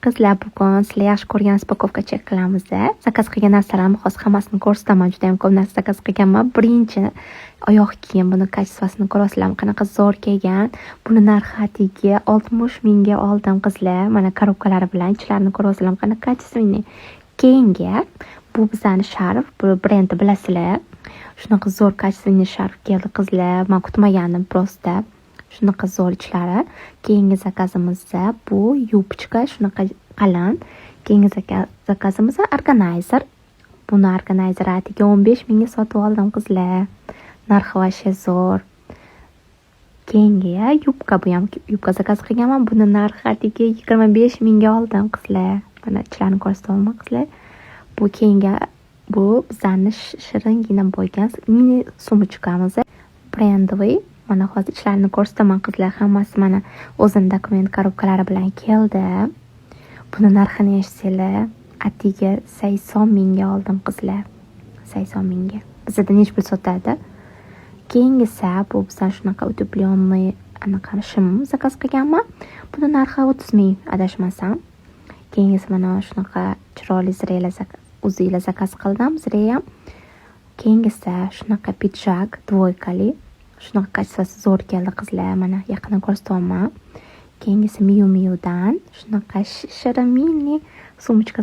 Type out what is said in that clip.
Qizlar, bugun sizlar yaxshi ko'rgan spakovka chek qilamiz. Zakaz qilgan narsalarim hozir hammasini ko'rsataman. Juda ham ko'p narsa zakaz qilganman. Birinchi oyoq kiyim. Buni kачествосini ko'rasizlarmi? Qanaqa zo'r kelgan. Buni narxi atigi 60 mingga oldim qizlar. Mana korobkalari bilan ichlarini ko'rasizlarmi? Qanaqa качественный. Keyingi bu bizani sharf. Bu brendi bilasizlar. Shunaqa zo'r качественный sharf keldi qizlar. Men kutmagandim просто. Shunaqa zo'r ichlari. Keyingi zakazimizda bu yubchka shunaqa qalin. Keyingi zakazimiz organizer. Buni organizer atiga 15 mingga sotib oldim qizlar. Narxi vashe zo'r. Keyingi yubka, bu ham yubka zakaz qilganman. Buni narxi atiga 25 mingga oldim qizlar. Mana ichlarini ko'rsatyapman qizlar. Bu keyingi bu bizani shiringina bo'lgan mini sumочкamiz. Brendовый. Mana hozir ichlarini ko'rsataman qizlar. Hammasi mana o'zini dokument korobkalari bilan keldi. Buni narxini eshitsanglar, atiga 80 mingga oldim qizlar. 80 mingga. Bizda nech pul sotadi? Keyingisi bu bizdan shunaqa утепленный anaqa shim zakaz qilganman. Buni narxi 30 ming adashmasam. Keyingisi mana shunaqa chiroyli zireylar zakaz qildim. Zireya. Keyingisi shunaqa pidjak dvoykali. Shunaqa kачествоsi zo'r keldi qizlar. Mana yaqindan ko'rsatyapman. Keyingisi Miu Miudan shunaqa shirin mini sumочка